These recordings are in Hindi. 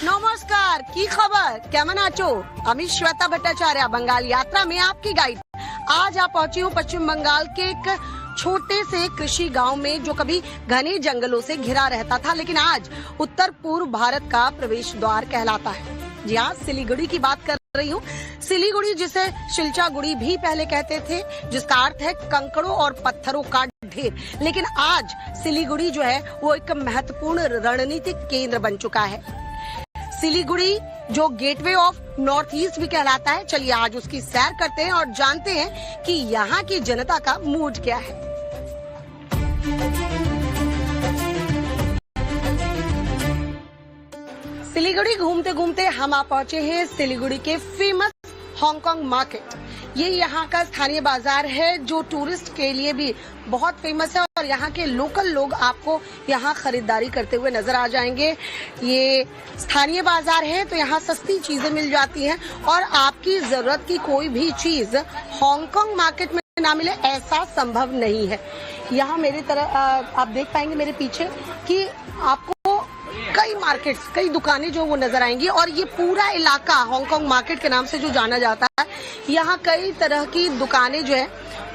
नमस्कार, की खबर केमन आचो। अमित श्वेता भट्टाचार्य बंगाल यात्रा में आपकी गाइड। आज आप पहुंची हूँ पश्चिम बंगाल के एक छोटे से कृषि गांव में जो कभी घने जंगलों से घिरा रहता था, लेकिन आज उत्तर पूर्व भारत का प्रवेश द्वार कहलाता है। जी हाँ, सिलीगुड़ी की बात कर रही हूँ। सिलीगुड़ी जिसे शिल्चागुड़ी भी पहले कहते थे, जिसका अर्थ है कंकड़ों और पत्थरों का ढेर। लेकिन आज सिलीगुड़ी जो है वो एक महत्वपूर्ण रणनीतिक केंद्र बन चुका है। सिलीगुड़ी जो गेटवे ऑफ नॉर्थ ईस्ट भी कहलाता है। चलिए आज उसकी सैर करते हैं और जानते हैं कि यहाँ की जनता का मूड क्या है। सिलीगुड़ी घूमते घूमते हम आ पहुंचे हैं सिलीगुड़ी के फेमस हांगकांग मार्केट। ये यहाँ का स्थानीय बाजार है जो टूरिस्ट के लिए भी बहुत फेमस है और यहाँ के लोकल लोग आपको यहाँ खरीदारी करते हुए नजर आ जाएंगे। ये स्थानीय बाजार है तो यहाँ सस्ती चीजें मिल जाती हैं और आपकी जरूरत की कोई भी चीज हांगकांग मार्केट में ना मिले ऐसा संभव नहीं है। यहाँ मेरी तरह आप देख पाएंगे मेरे पीछे कि आपको कई मार्केट्स, कई दुकानें जो वो नजर आएंगी और ये पूरा इलाका हांगकांग मार्केट के नाम से जो जाना जाता है, यहाँ कई तरह की दुकानें जो है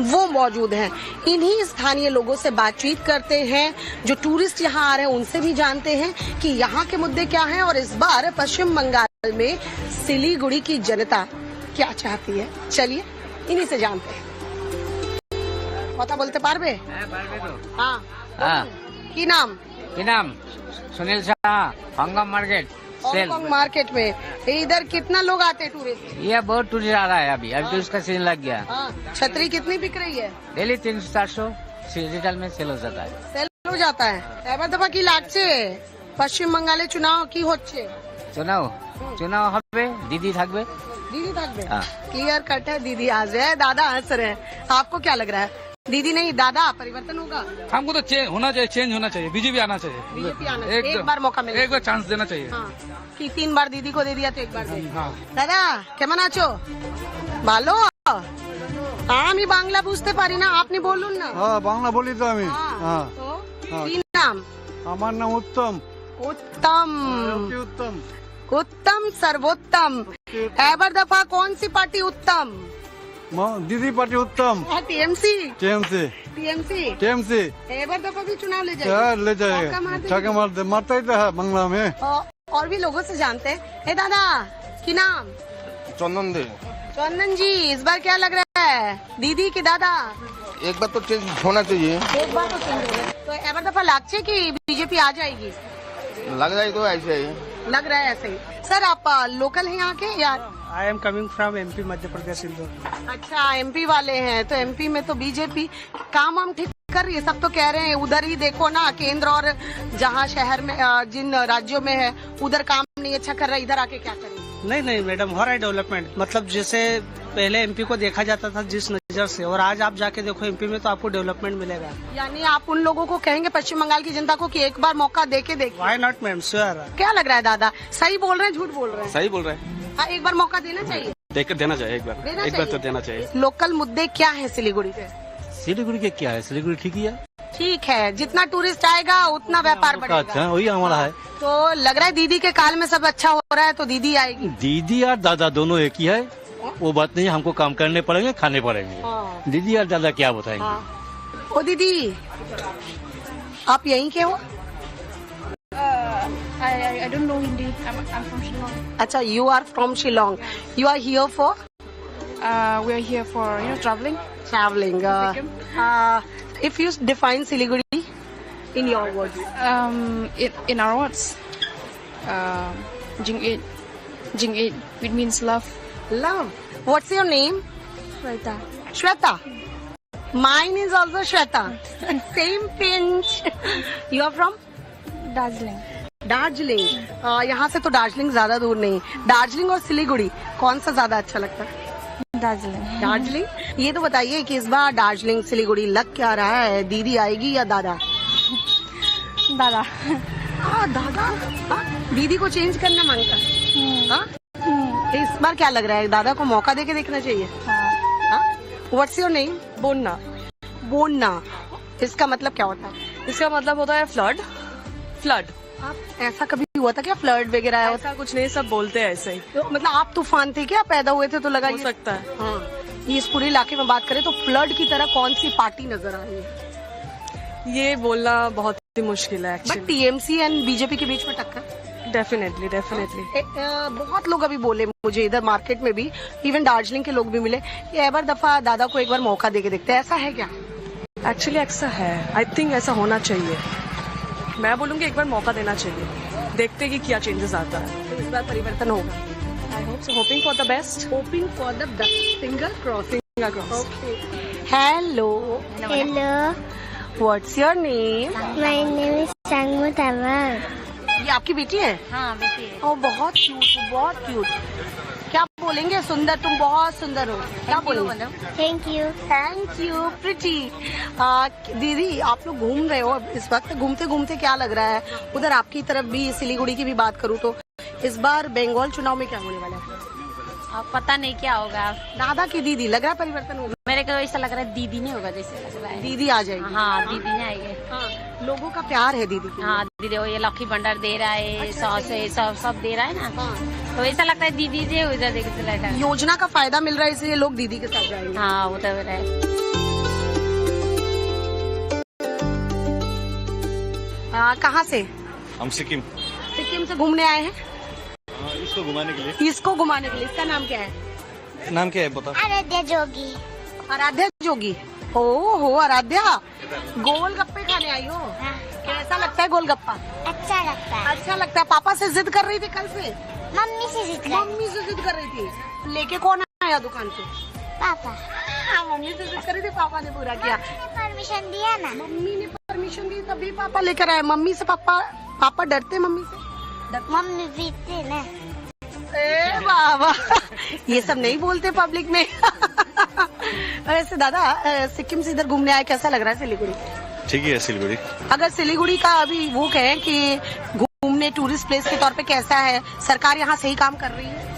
वो मौजूद हैं। इन्हीं स्थानीय लोगों से बातचीत करते हैं, जो टूरिस्ट यहाँ आ रहे हैं उनसे भी जानते हैं कि यहाँ के मुद्दे क्या हैं और इस बार पश्चिम बंगाल में सिलीगुड़ी की जनता क्या चाहती है। चलिए इन्हीं से जानते हैं। पता बोलते पारबे? हाँ, की नाम Sunil Shah, Hong Kong market. Hong Kong market में इधर कितना लोग आते हैं टूरिस्ट? ये बहुत टूरिस्ट आ रहा है अभी तो इसका सीजन लग गया। छतरी कितनी बिक रही है? डेली 300-400 रिटेल में सेल हो जाता है। सेल हो जाता है। এবার দফা কি লাগছে পশ্চিম বাঙ্গালে চুনাও কি হচ্ছে? चुनाव হবে, दीदी থাকবে। क्लियर कट है, दीदी आ जाए। दादा हंस रहे हैं, आपको क्या लग रहा है? दीदी नहीं दादा, परिवर्तन होगा? हमको तो चेंज होना चाहिए, बीजेपी आना चाहिए। बीजेपी आना चाहिए, एक बार मौका मिले, एक बार चांस देना चाहिए। कि 3 बार दीदी को दे दिया तो एक बार हाँ। दादा কেমন আছো? ভালো। আমি বাংলা বুঝতে পারি না, আপনি বলুন না। হ্যাঁ, বাংলা বলি তো আমি। কি নাম? আমার নাম উত্তম। उत्तम सर्वोत्तम। एबर दफा कौन सी पार्टी उत्तम? दीदी पार्टी उत्तम। टीएमसी। एबर दफा भी चुनाव ले ले जाएगा। मारता ही तो है बांग्ला में। और भी लोगों से जानते हैं। हे दादा की नाम? चंदन जी, इस बार क्या लग रहा है, दीदी की दादा? एक बार तो चेंज होना चाहिए। एक बार तो चेंज होगा। तो एबर दफा लागছে की बीजेपी आ जाएगी? लग रहा है तो ऐसे ही लग रहा है ऐसे ही। सर आप लोकल हैं यहाँ के या? I am coming from MP, Madhya Pradesh, Indore. अच्छा, एमपी वाले हैं। तो एमपी में तो बीजेपी काम वाम ठीक कर रही है। सब तो कह रहे हैं उधर ही देखो ना, केंद्र और जहाँ शहर में जिन राज्यों में है उधर काम नहीं अच्छा कर रहा, इधर आके क्या करें? नहीं मैडम, हो रहा है डेवलपमेंट। मतलब जैसे पहले एमपी को देखा जाता था जिस नजर से, और आज आप जाके देखो एमपी में तो आपको डेवलपमेंट मिलेगा। यानी आप उन लोगों को कहेंगे पश्चिम बंगाल की जनता को कि एक बार मौका देके देखिए। Why not ma'am, sure. क्या लग रहा है दादा, सही बोल रहे हैं झूठ बोल रहे हैं? सही बोल रहे हैं। हाँ, एक बार मौका देना चाहिए। देकर देना चाहिए, एक बार तो देना चाहिए। लोकल मुद्दे क्या है सिलीगुड़ी के? सिलीगुड़ी के क्या है, सिलीगुड़ी ठीक ही है। ठीक है, जितना टूरिस्ट आएगा उतना व्यापार बढ़ेगा। अच्छा, वही हमारा है। तो लग रहा है दीदी के काल में सब अच्छा हो रहा है तो दीदी आएगी। दीदी और दादा दोनों एक ही है, वो बात नहीं। हमको काम करने पड़ेंगे, खाने पड़ेंगे। दीदी और दादा क्या बताएंगे। ओ दीदी, आप यहीं के हो? I don't know Hindi. I'm from Shillong. अच्छा, you are from Shillong. You are here for? We are here for traveling. If you define Siliguri in your words. In our words, Jing It, it means love. Love. What's your name? Shweta. Mine is also Shweta. Same pinch. You are from? Darjeeling. यहाँ से तो दार्जिलिंग ज्यादा दूर नहीं। दार्जिलिंग और सिलीगुड़ी कौन सा ज्यादा अच्छा लगता है? दार्जिलिंग। ये तो बताइए कि इस बार दार्जिलिंग सिलीगुड़ी लग क्या रहा है, दीदी आएगी या दादा? दादा। दीदी को चेंज करना मांगता है। इस बार क्या लग रहा है, दादा को मौका देके देखना चाहिए? What's your name? बोन्ना। इसका मतलब क्या होता है? इसका मतलब होता है फ्लड। आप ऐसा कभी हुआ था क्या, फ्लड वगैरह आया ऐसा कुछ नहीं, सब बोलते हैं ऐसे ही। तो मतलब आप तूफान थे क्या, पैदा हुए थे तो लगा हो ये सकता है। हाँ, ये इस पूरे इलाके में बात करें तो फ्लड की तरह कौन सी पार्टी नजर आ रही है? ये बोलना बहुत ही मुश्किल है but actually. TMC and BJP के बीच में टक्कर। Definitely definitely. बहुत लोग अभी बोले मुझे इधर मार्केट में भी, इवन दार्जिलिंग के लोग भी मिले, कि एबर दफा दादा को एक बार मौका देके देखते हैं, ऐसा है क्या? एक्चुअली ऐसा है, आई थिंक ऐसा होना चाहिए। मैं बोलूंगी एक बार मौका देना चाहिए, देखते कि क्या चेंजेस आता है। तो इस बार परिवर्तन होगा। I hope so, hoping for the best. Hoping for the best, finger crossing. Hello. Hello, what's your name? My name is Sangmu Tawang. ये आपकी बेटी है? हाँ बेटी है। ओ बहुत क्यूट, बहुत क्यूट। क्या बोलेंगे? सुंदर, तुम बहुत सुंदर हो। क्या बोलेंगे? Thank you. Thank you pretty. दीदी आप लोग घूम रहे हो इस वक्त, घूमते घूमते क्या लग रहा है उधर आपकी तरफ भी, सिलीगुड़ी की भी बात करूँ तो इस बार बंगाल चुनाव में क्या होने वाला है? अब पता नहीं क्या होगा। दादा की दीदी, लग रहा है परिवर्तन होगा? मेरे को ऐसा लग रहा है दीदी नहीं होगा, जैसे लग रहा है दीदी आ जाएगी। हाँ दीदी नहीं आएगी। हाँ, लोगों का प्यार है दीदी की। हाँ दीदी, वो ये लकी भंडार दे रहा है, सॉस है, सब दे रहा है ना, हाँ। तो ऐसा लगता है दीदी से उधर देखते योजना का फायदा मिल रहा है इसलिए लोग दीदी के साथ जाएंगे। हाँ वो तो है। कहाँ से? हम सिक्किम। सिक्किम से घूमने आए हैं? इसको घुमाने के लिए। इसको घुमाने के लिए। इसका नाम क्या है? नाम क्या है बता? आराध्या जोगी। आराध्या जोगी। हो आराध्या, गोलगप्पे खाने आई हो? हाँ। कैसा लगता है गोलगप्पा? अच्छा लगता है। अच्छा लगता है। पापा से जिद कर रही थी कल से? मम्मी से जिद कर। मम्मी से जिद कर रही थी। लेके कौन आया दुकान पे? पापा। हाँ, मम्मी से जिद कर रही थी, पापा ने पूरा किया। परमिशन दिया ना। मम्मी ने परमिशन दी तभी पापा लेकर आए। मम्मी से पापा डरते मम्मी से? मम्मी पीते ना। ए बाबा, ये सब नहीं बोलते पब्लिक में। वैसे दादा सिक्किम से इधर घूमने आए, कैसा लग रहा है सिलीगुड़ी? ठीक है सिलीगुड़ी। अगर सिलीगुड़ी का अभी वो कहें कि घूमने टूरिस्ट प्लेस के तौर पे कैसा है, सरकार यहाँ सही काम कर रही है?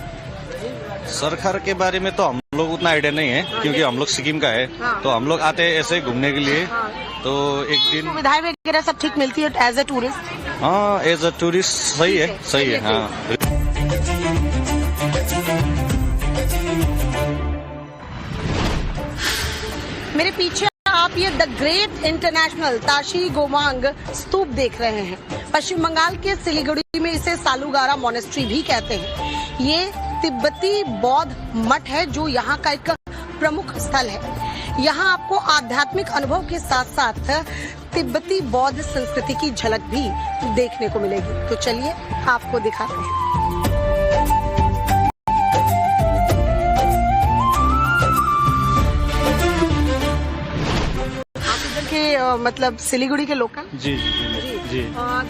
सरकार के बारे में तो हम लोग उतना आइडिया नहीं है, क्योंकि हम लोग सिक्किम का है। हाँ। तो हम लोग आते हैं ऐसे घूमने के लिए। हाँ। तो एक दिन सुविधाएं वगैरह सब ठीक मिलती है एज ए टूरिस्ट? हाँ, एज अ टूरिस्ट सही है, सही है। हाँ मेरे पीछे आप ये the great international Tashi Gomang स्तूप देख रहे हैं। पश्चिम बंगाल के सिलीगुड़ी में इसे सालूगारा मोनेस्ट्री भी कहते हैं। ये तिब्बती बौद्ध मठ है जो यहाँ का एक प्रमुख स्थल है। यहाँ आपको आध्यात्मिक अनुभव के साथ साथ तिब्बती बौद्ध संस्कृति की झलक भी देखने को मिलेगी। तो चलिए आपको दिखाते हैं। मतलब सिलीगुड़ी के लोकल? जी जी जी।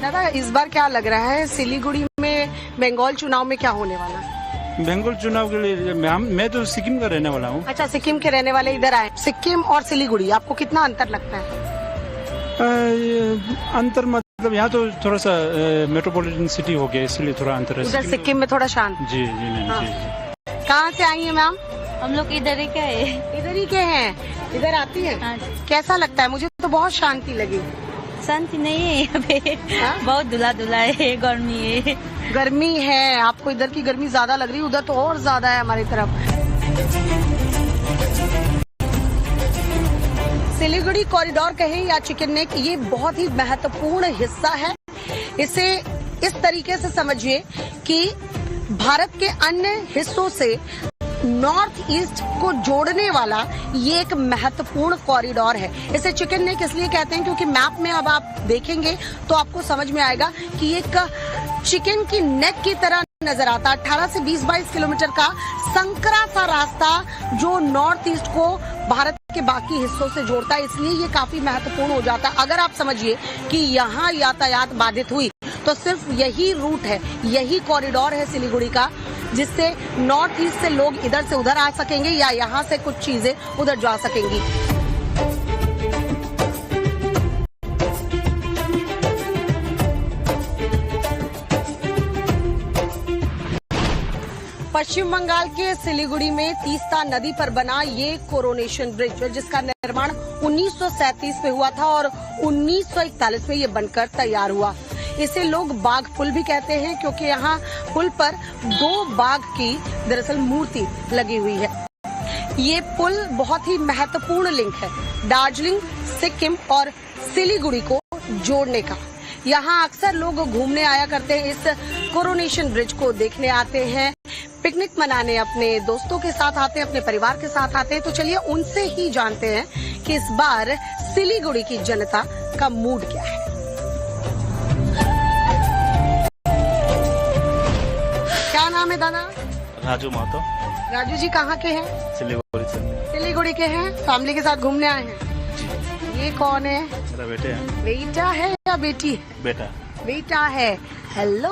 दादा इस बार क्या लग रहा है सिलीगुड़ी में बंगाल चुनाव में क्या होने वाला है? बंगाल चुनाव के लिए मैं तो सिक्किम का रहने वाला हूँ। अच्छा, सिक्किम के रहने वाले इधर आए। सिक्किम और सिलीगुड़ी आपको कितना अंतर लगता है? अंतर मतलब यहाँ तो थोड़ा सा मेट्रोपॉलिटन सिटी हो गया, इसलिए थोड़ा अंतर है। उधर सिक्किम में थोड़ा शांत। जी जी मैम। हाँ। जी। कहाँ से आई है मैम? हम लोग इधर ही क्या है, इधर ही के हैं। इधर आती है? हाँ। कैसा लगता है? मुझे तो बहुत शांति लगी। शांति नहीं है यहाँ पे। हाँ? बहुत धुला है, गर्मी है। गर्मी है, आपको इधर की गर्मी ज्यादा लग रही है, उधर तो और ज्यादा है हमारी तरफ। सिलीगुड़ी कॉरिडोर कहें या चिकन नेक, ये बहुत ही महत्वपूर्ण हिस्सा है। इसे इस तरीके से समझिए कि भारत के अन्य हिस्सों से नॉर्थ ईस्ट को जोड़ने वाला ये एक महत्वपूर्ण कॉरिडोर है। इसे चिकन नेक इसलिए कहते हैं क्योंकि मैप में अब आप देखेंगे तो आपको समझ में आएगा कि ये एक चिकन की नेक की तरह नजर आता है। 18 से 20-22 किलोमीटर का संकरा सा रास्ता जो नॉर्थ ईस्ट को भारत के बाकी हिस्सों से जोड़ता है, इसलिए ये काफी महत्वपूर्ण हो जाता है। अगर आप समझिए कि यहाँ यातायात बाधित हुई तो सिर्फ यही रूट है, यही कॉरिडोर है सिलीगुड़ी का, जिससे नॉर्थ ईस्ट से लोग इधर से उधर आ सकेंगे या यहाँ से कुछ चीजें उधर जा सकेंगी। पश्चिम बंगाल के सिलीगुड़ी में तीस्ता नदी पर बना ये कोरोनेशन ब्रिज, जिसका निर्माण 1937 में हुआ था और 1941 में ये बनकर तैयार हुआ। इसे लोग बाघ पुल भी कहते हैं, क्योंकि यहाँ पुल पर 2 बाघ की दरअसल मूर्ति लगी हुई है। ये पुल बहुत ही महत्वपूर्ण लिंक है दार्जिलिंग, सिक्किम और सिलीगुड़ी को जोड़ने का। यहाँ अक्सर लोग घूमने आया करते हैं, इस कोरोनेशन ब्रिज को देखने आते हैं, पिकनिक मनाने अपने दोस्तों के साथ आते हैं, अपने परिवार के साथ आते हैं। तो चलिए उनसे ही जानते हैं कि इस बार सिलीगुड़ी की जनता का मूड क्या है। क्या नाम है दादा? राजू महतो। राजू जी कहाँ के हैं? सिलीगुड़ी से। सिलीगुड़ी के हैं, फैमिली के साथ घूमने आए हैं। ये कौन है? मेरा बेटे है। बेटा है या बेटी है? बेटा। बेटा है। हेलो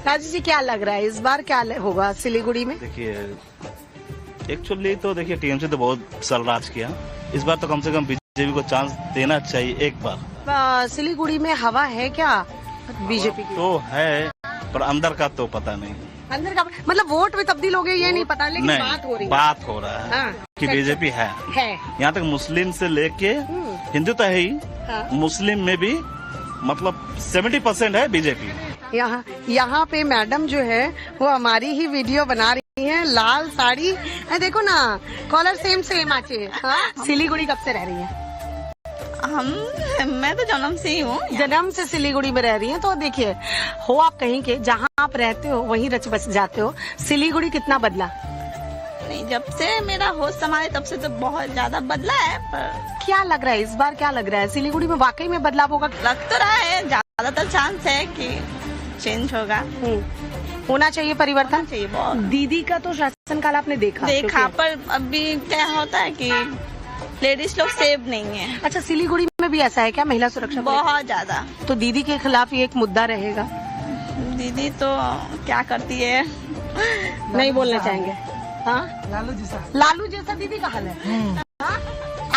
राजू जी, क्या लग रहा है इस बार क्या होगा सिलीगुड़ी में? देखिए एक्चुअली तो देखिए टीएमसी तो बहुत साल राज किया, इस बार तो कम से कम बीजेपी को चांस देना चाहिए एक बार। सिलीगुड़ी में हवा है क्या बीजेपी की? तो है पर अंदर का तो पता नहीं। अंदर का मतलब वोट में तब्दील हो गई ये नहीं पता, लेकिन बात हो रही है। बात हो रहा है हाँ, कि बीजेपी है। यहाँ तक मुस्लिम से लेके हिंदू तो है ही, मुस्लिम में भी मतलब 70% है बीजेपी। यहाँ पे मैडम जो है वो हमारी ही वीडियो बना रही हैं, लाल साड़ी देखो ना, कॉलर सेम आचे। सिलीगुड़ी कब से रह रही है? मैं तो जन्म से ही हूँ। जन्म से सिलीगुड़ी में रह रही हैं। तो देखिए हो आप कहीं के, जहाँ आप रहते हो वहीं रच बस जाते हो। सिलीगुड़ी कितना बदला? नहीं, जब से मेरा होश संभाले तब से तो बहुत ज्यादा बदला है। पर क्या लग रहा है इस बार, क्या लग रहा है सिलीगुड़ी में वाकई में बदलाव होगा? लग तो रहा है, ज्यादातर चांस है कि चेंज होगा। होना चाहिए, परिवर्तन चाहिए बहुत। दीदी का तो शासनकाल आपने देखा पर अभी क्या होता है कि लेडीज लोग सेफ नहीं है। अच्छा, सिलीगुड़ी में भी ऐसा है क्या, महिला सुरक्षा? बहुत ज्यादा। तो दीदी के खिलाफ ये एक मुद्दा रहेगा। दीदी तो क्या करती है नहीं बोलना चाहेंगे। हाँ, लालू जैसा दीदी का हाल है।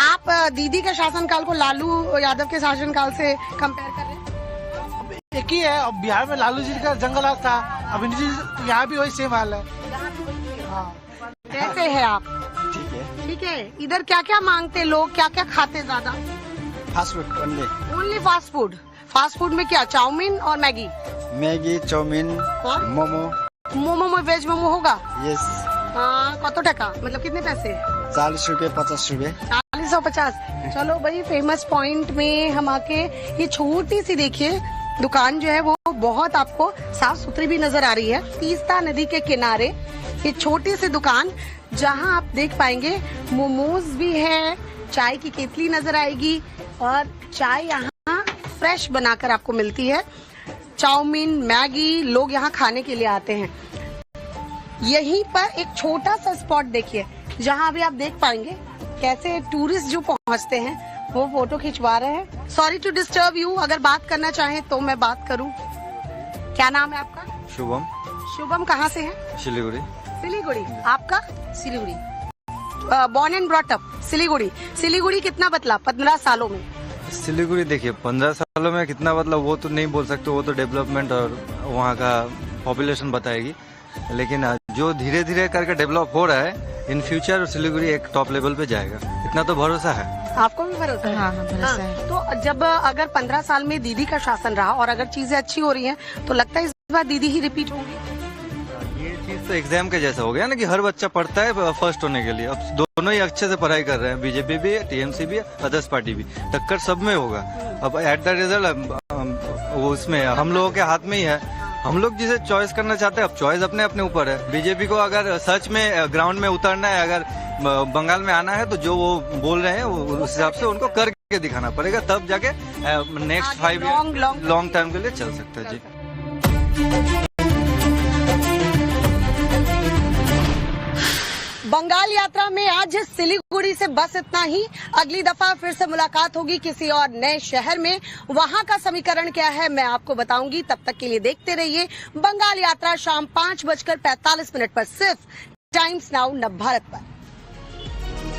आप दीदी के शासनकाल को लालू यादव के शासनकाल से कंपेयर कर रहे हैं? एक ही है। अब बिहार में लालू जी का जंगल राज था, अब यहाँ भी वही सेम हाल है। कैसे है आप? ठीक है। इधर क्या क्या मांगते लोग, क्या क्या खाते ज्यादा? Fast food only fast food. Fast food में क्या, चाउमीन और मैगी? मैगी, चाउमीन, मोमो में वेज मोमो होगा? यस। हाँ, कतो टका मतलब कितने पैसे? 40 रुपए 50 रुपए। 40 और 50। चलो भाई, फेमस पॉइंट में हम आके ये छोटी सी देखिए दुकान जो है वो बहुत आपको साफ सुथरी भी नजर आ रही है। तीस्ता नदी के किनारे ये छोटी सी दुकान, जहां आप देख पाएंगे मोमोज भी है, चाय की केतली नजर आएगी और चाय यहाँ फ्रेश बनाकर आपको मिलती है। चाउमीन, मैगी लोग यहाँ खाने के लिए आते हैं। यहीं पर एक छोटा सा स्पॉट देखिए, जहाँ अभी आप देख पाएंगे कैसे टूरिस्ट जो पहुँचते हैं वो फोटो खिंचवा रहे हैं। सॉरी टू डिस्टर्ब यू, अगर बात करना चाहें तो मैं बात करूं। क्या नाम है आपका? शुभम। शुभम कहाँ से है? सिलीगुड़ी। सिलीगुड़ी। आपका? Siliguri. Born and brought up Siliguri. Siliguri कितना बदला 15 सालों में? सिलीगुड़ी देखिए 15 सालों में कितना बदला वो तो नहीं बोल सकते, वो तो डेवलपमेंट और वहाँ का पॉपुलेशन बताएगी, लेकिन जो धीरे धीरे करके डेवलप हो रहा है, इन फ्यूचर सिलीगुड़ी एक टॉप लेवल पे जाएगा, इतना तो भरोसा है। आपको भी भरोसा है? हाँ, भरोसा है। तो जब अगर 15 साल में दीदी का शासन रहा और अगर चीजें अच्छी हो रही हैं तो लगता है इस बार दीदी ही रिपीट होंगी? ये चीज तो एग्जाम के जैसा हो गया ना कि हर बच्चा पढ़ता है फर्स्ट होने के लिए। अब दोनों ही अच्छे से पढ़ाई कर रहे हैं, बीजेपी भी, टीएमसी भी, अदर्स पार्टी भी, टक्कर सब में होगा। अब एट द रिजल्ट वो उसमें हम लोगों के हाथ में ही है, हम लोग जिसे चॉइस करना चाहते हैं। अब चॉइस अपने अपने ऊपर है। बीजेपी को अगर सच में ग्राउंड में उतरना है, अगर बंगाल में आना है, तो जो वो बोल रहे हैं उस हिसाब से उनको करके दिखाना पड़ेगा, तब जाके नेक्स्ट 5 ईयर लॉन्ग टर्म के लिए चल सकता है। जी, बंगाल यात्रा में आज सिलीगुड़ी से बस इतना ही। अगली दफा फिर से मुलाकात होगी किसी और नए शहर में। वहां का समीकरण क्या है मैं आपको बताऊंगी। तब तक के लिए देखते रहिए बंगाल यात्रा, शाम 5:45 पर सिर्फ टाइम्स नाउ नवभारत पर।